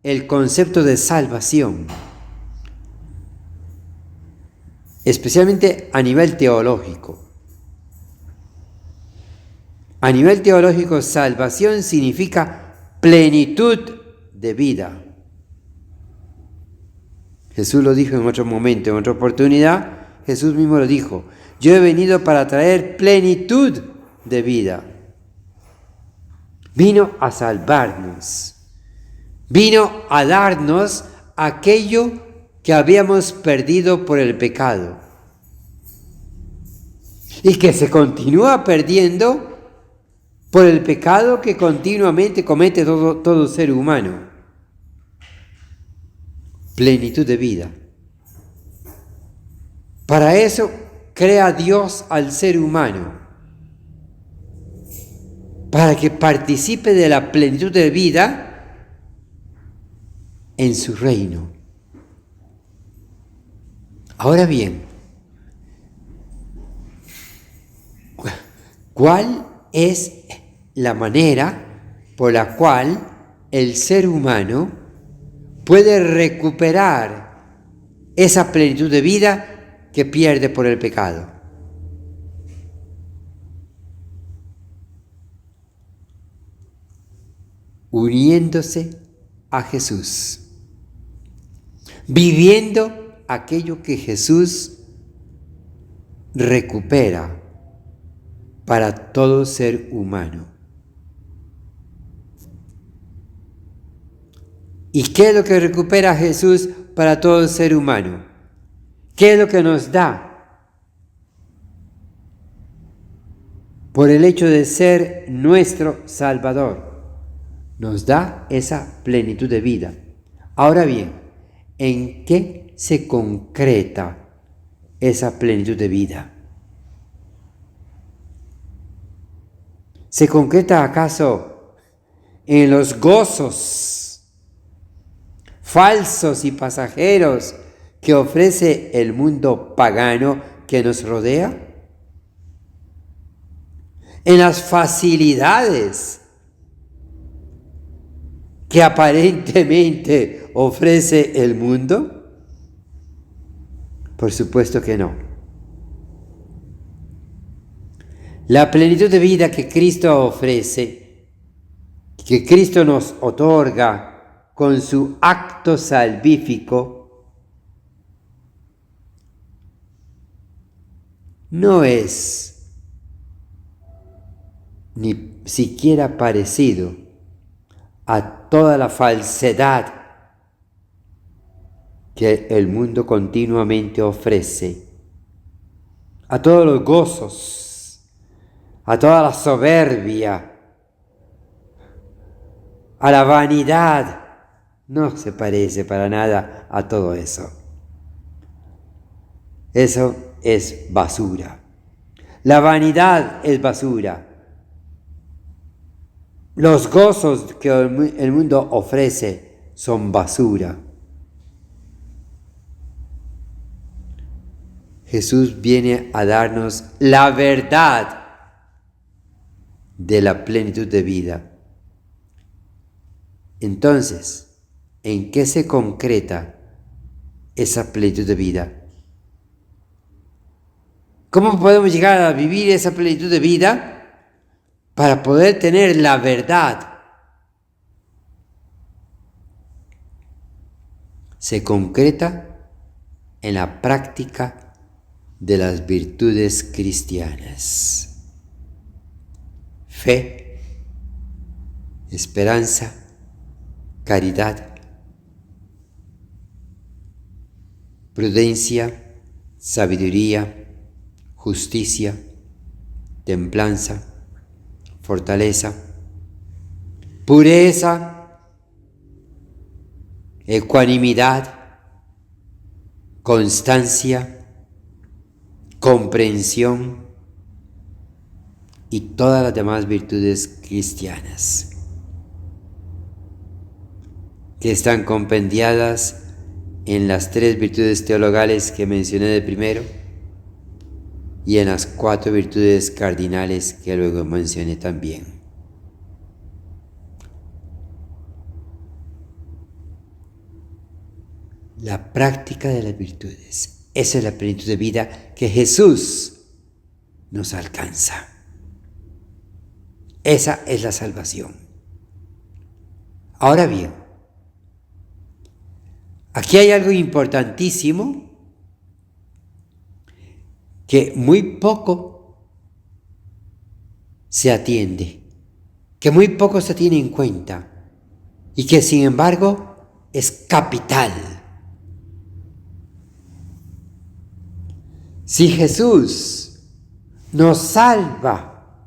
el concepto de salvación, especialmente a nivel teológico. A nivel teológico, salvación significa plenitud de vida. Jesús lo dijo en otro momento, en otra oportunidad, Jesús mismo lo dijo: yo he venido para traer plenitud de vida. Vino a salvarnos, vino a darnos aquello que habíamos perdido por el pecado y que se continúa perdiendo por el pecado que continuamente comete todo ser humano. Plenitud de vida. Para eso crea Dios al ser humano, para que participe de la plenitud de vida en su reino. Ahora bien, ¿cuál es la manera por la cual el ser humano puede recuperar esa plenitud de vida que pierde por el pecado? Uniéndose a Jesús, viviendo aquello que Jesús recupera para todo ser humano. ¿Y qué es lo que recupera Jesús para todo ser humano? ¿Qué es lo que nos da? Por el hecho de ser nuestro Salvador, nos da esa plenitud de vida. Ahora bien, ¿en qué se concreta esa plenitud de vida? ¿Se concreta acaso en los gozos falsos y pasajeros que ofrece el mundo pagano que nos rodea? ¿En las facilidades que aparentemente ofrece el mundo? Por supuesto que no. La plenitud de vida que Cristo ofrece, que Cristo nos otorga con su acto salvífico, no es ni siquiera parecido a toda la falsedad que el mundo continuamente ofrece, a todos los gozos, a toda la soberbia, a la vanidad. No se parece para nada a todo eso. Eso es basura. La vanidad es basura. Los gozos que el mundo ofrece son basura. Jesús viene a darnos la verdad de la plenitud de vida. Entonces, ¿en qué se concreta esa plenitud de vida? ¿Cómo podemos llegar a vivir esa plenitud de vida? Para poder tener la verdad. Se concreta en la práctica de las virtudes cristianas: fe, esperanza, caridad, prudencia, sabiduría, justicia, templanza, fortaleza, pureza, ecuanimidad, constancia, comprensión y todas las demás virtudes cristianas que están compendiadas en las 3 virtudes teologales que mencioné de primero y en las 4 virtudes cardinales que luego mencioné también. la práctica de las virtudes. Esa es la plenitud de vida que Jesús nos alcanza. Esa es la salvación. Ahora bien, aquí hay algo importantísimo que muy poco se atiende, que muy poco se tiene en cuenta y que sin embargo es capital. Si Jesús nos salva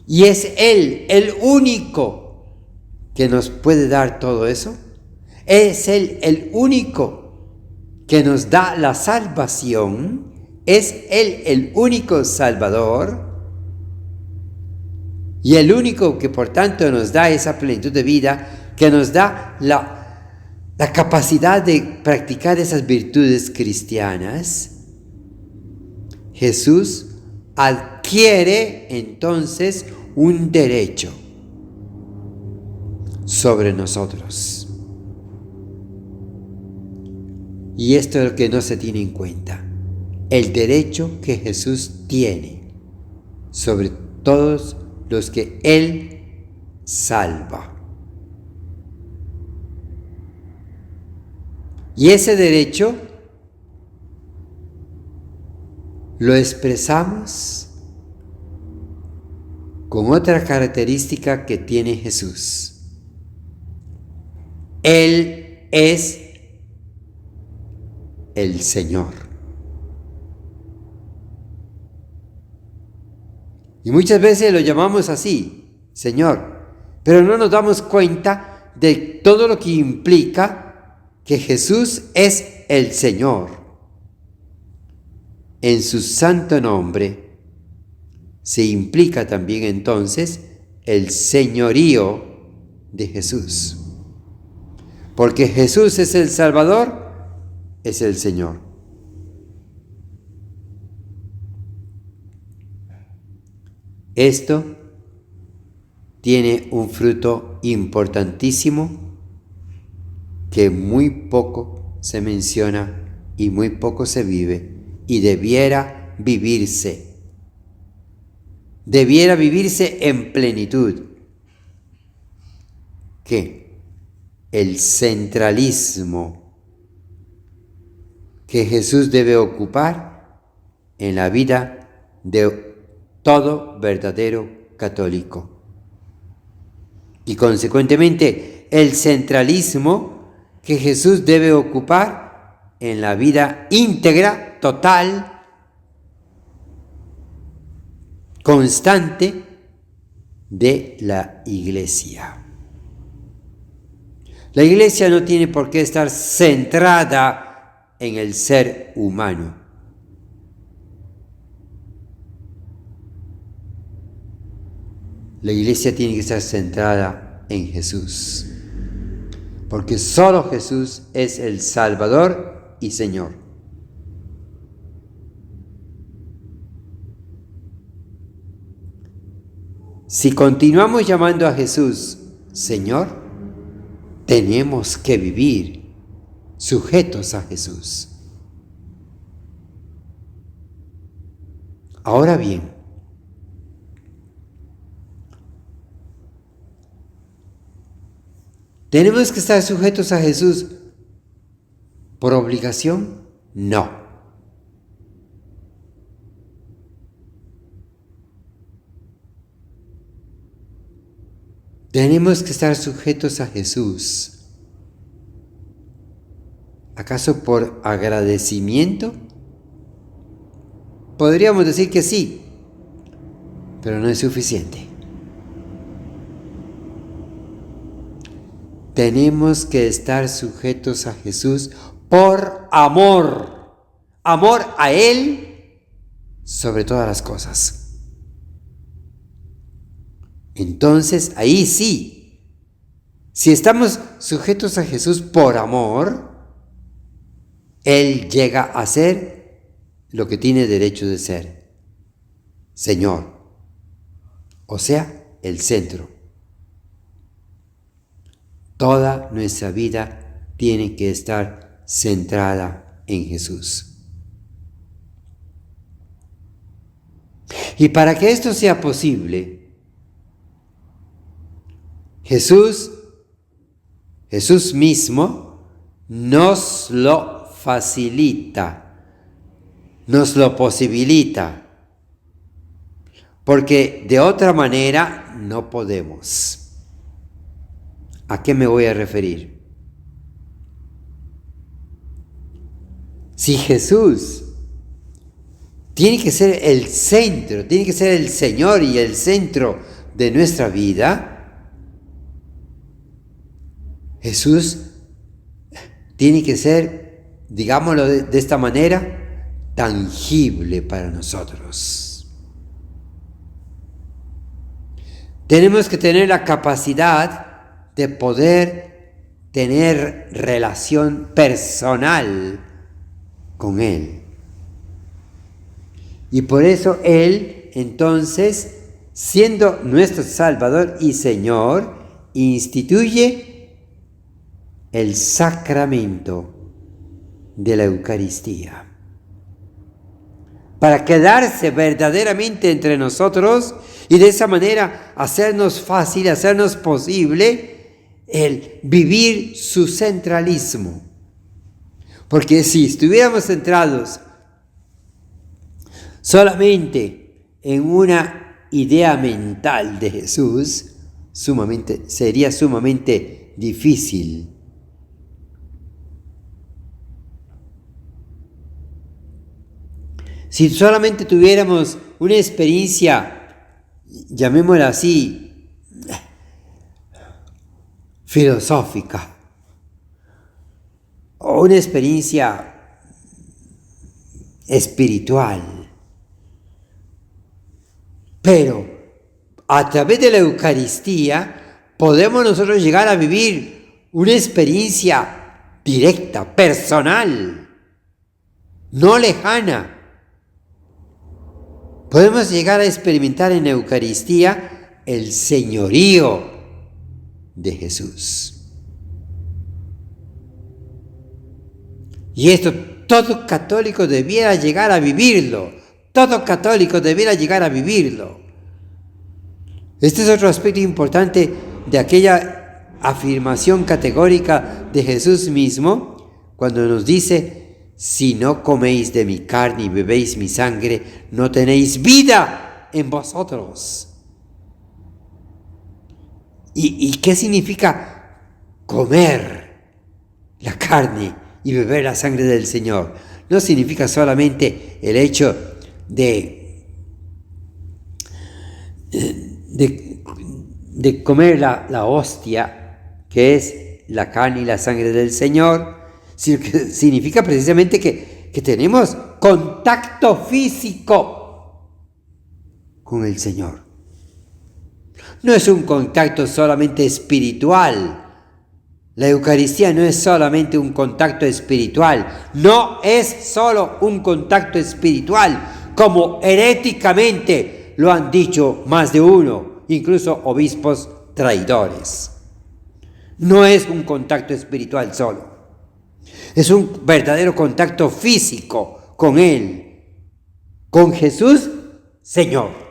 y es Él el único que nos puede dar todo eso, es Él el único que nos da la salvación, es Él el único Salvador y el único que por tanto nos da esa plenitud de vida, que nos da la capacidad de practicar esas virtudes cristianas. Jesús adquiere entonces un derecho sobre nosotros. Y esto es lo que no se tiene en cuenta. El derecho que Jesús tiene sobre todos los que Él salva. Y ese derecho lo expresamos con otra característica que tiene Jesús. Él es el Señor. Y muchas veces lo llamamos así, Señor, pero no nos damos cuenta de todo lo que implica que Jesús es el Señor. En su santo nombre se implica también entonces el señorío de Jesús. Porque Jesús es el Salvador, es el Señor. Esto tiene un fruto importantísimo que muy poco se menciona y muy poco se vive. Y debiera vivirse en plenitud. ¿Qué? El centralismo que Jesús debe ocupar en la vida de todo verdadero católico. Y consecuentemente, el centralismo que Jesús debe ocupar en la vida íntegra, total, constante de la Iglesia. La Iglesia no tiene por qué estar centrada en el ser humano. La Iglesia tiene que estar centrada en Jesús, porque solo Jesús es el Salvador y Señor. Si continuamos llamando a Jesús Señor, tenemos que vivir sujetos a Jesús. Ahora bien, ¿tenemos que estar sujetos a Jesús por obligación? No. Tenemos que estar sujetos a Jesús. ¿Acaso por agradecimiento? Podríamos decir que sí, pero no es suficiente. Tenemos que estar sujetos a Jesús por amor. Amor a Él sobre todas las cosas. Entonces, ahí sí, si estamos sujetos a Jesús por amor, Él llega a ser lo que tiene derecho de ser, Señor, o sea, el centro. Toda nuestra vida tiene que estar centrada en Jesús. Y para que esto sea posible, Jesús mismo nos lo facilita, nos lo posibilita, porque de otra manera no podemos. ¿A qué me voy a referir? Si Jesús tiene que ser el centro, tiene que ser el Señor y el centro de nuestra vida, Jesús tiene que ser, digámoslo de esta manera, tangible para nosotros. Tenemos que tener la capacidad de poder tener relación personal con Él. Y por eso Él, entonces, siendo nuestro Salvador y Señor, instituye el sacramento de la Eucaristía, para quedarse verdaderamente entre nosotros y de esa manera hacernos fácil, hacernos posible el vivir su centralismo. Porque si estuviéramos centrados solamente en una idea mental de Jesús, sería sumamente difícil. Si solamente tuviéramos una experiencia, llamémosla así, filosófica, o una experiencia espiritual, pero a través de la Eucaristía podemos nosotros llegar a vivir una experiencia directa, personal, no lejana. Podemos llegar a experimentar en la Eucaristía el señorío de Jesús. Y esto todo católico debiera llegar a vivirlo. Todo católico debiera llegar a vivirlo. Este es otro aspecto importante de aquella afirmación categórica de Jesús mismo, cuando nos dice: si no coméis de mi carne y bebéis mi sangre, no tenéis vida en vosotros. ¿Y qué significa comer la carne y beber la sangre del Señor? No significa solamente el hecho de comer la hostia, que es la carne y la sangre del Señor, sino que significa precisamente que tenemos contacto físico con el Señor. No es un contacto solamente espiritual. La Eucaristía no es solamente un contacto espiritual. No es solo un contacto espiritual, como heréticamente lo han dicho más de uno, incluso obispos traidores. No es un contacto espiritual solo. Es un verdadero contacto físico con Él, con Jesús, Señor.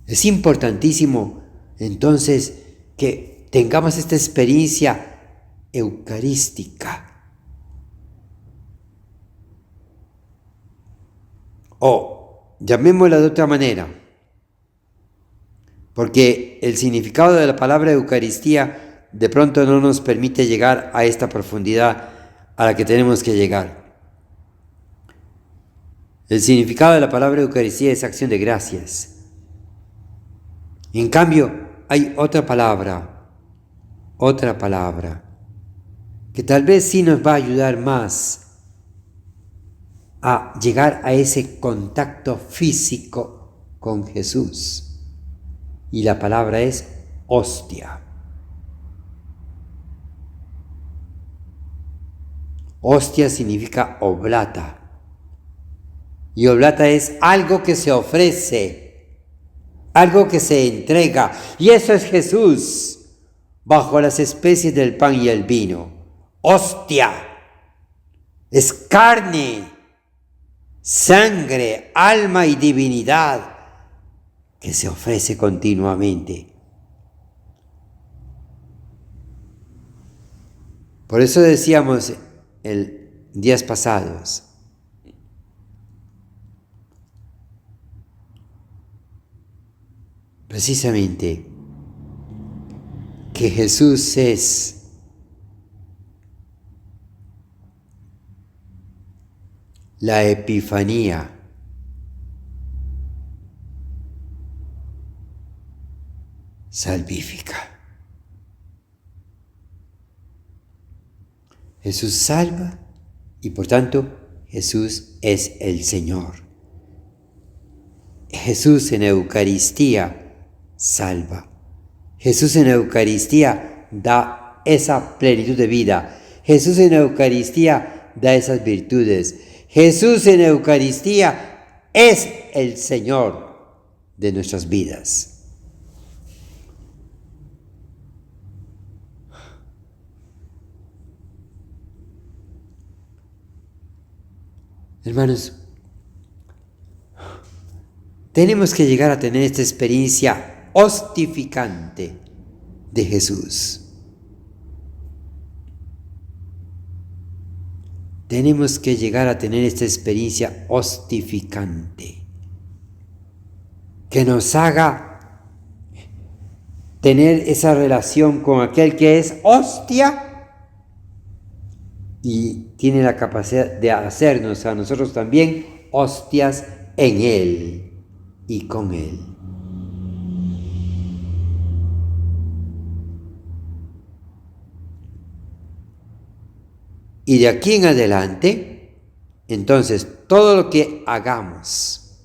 Es importantísimo, entonces, que tengamos esta experiencia eucarística. O llamémosla de otra manera, porque el significado de la palabra Eucaristía de pronto no nos permite llegar a esta profundidad a la que tenemos que llegar. El significado de la palabra Eucaristía es acción de gracias. En cambio, hay otra palabra, que tal vez sí nos va a ayudar más a llegar a ese contacto físico con Jesús. Y la palabra es hostia. Hostia significa oblata. Y oblata es algo que se ofrece, algo que se entrega. Y eso es Jesús. bajo las especies del pan y el vino. Hostia, es carne, sangre, alma y divinidad que se ofrece continuamente. Por eso decíamos días pasados, precisamente, que Jesús es la epifanía salvífica. Jesús salva y por tanto Jesús es el Señor. Jesús en Eucaristía salva. Jesús en Eucaristía da esa plenitud de vida. Jesús en Eucaristía da esas virtudes. Jesús en Eucaristía es el Señor de nuestras vidas. Hermanos, tenemos que llegar a tener esta experiencia hostificante de Jesús. Tenemos que llegar a tener esta experiencia hostificante que nos haga tener esa relación con aquel que es hostia y tiene la capacidad de hacernos a nosotros también hostias en Él y con Él. Y de aquí en adelante, entonces, todo lo que hagamos,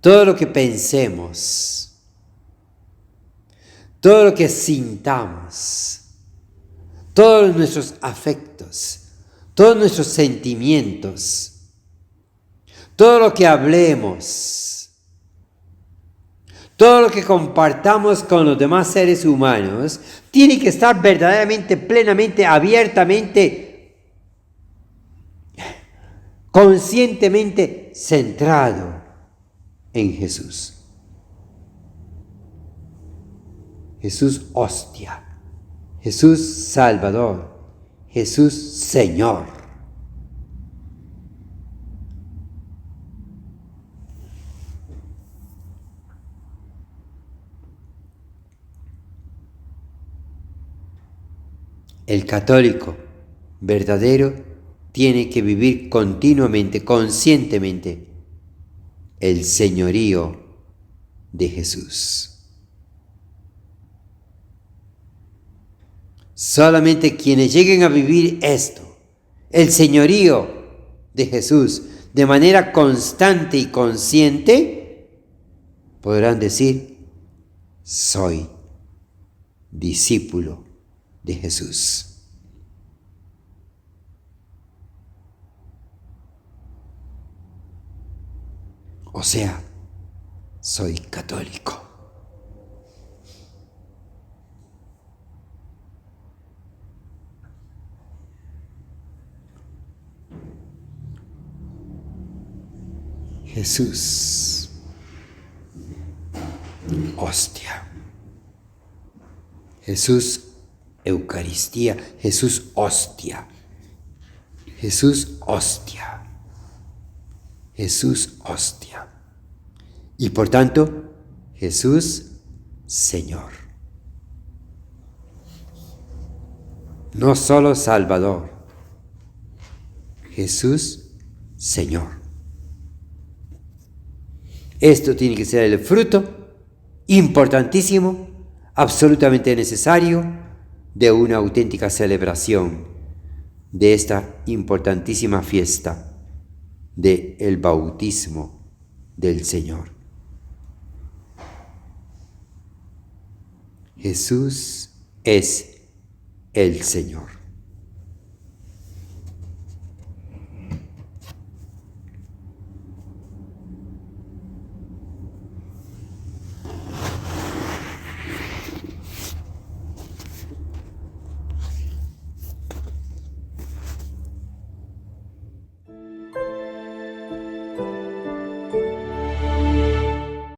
todo lo que pensemos, todo lo que sintamos, todos nuestros afectos, todos nuestros sentimientos, todo lo que hablemos, todo lo que compartamos con los demás seres humanos, tiene que estar verdaderamente, plenamente, abiertamente, conscientemente centrado en Jesús. Jesús hostia. Jesús Salvador, Jesús Señor. El católico verdadero tiene que vivir continuamente, conscientemente, el señorío de Jesús. Solamente quienes lleguen a vivir esto, el señorío de Jesús, de manera constante y consciente, podrán decir, soy discípulo de Jesús. O sea, soy católico. Jesús, hostia. Jesús, Eucaristía. Jesús, hostia. Jesús, hostia. Jesús, hostia. Y por tanto, Jesús, Señor. No solo Salvador. Jesús, Señor. Esto tiene que ser el fruto importantísimo, absolutamente necesario, de una auténtica celebración de esta importantísima fiesta del bautismo del Señor. Jesús es el Señor.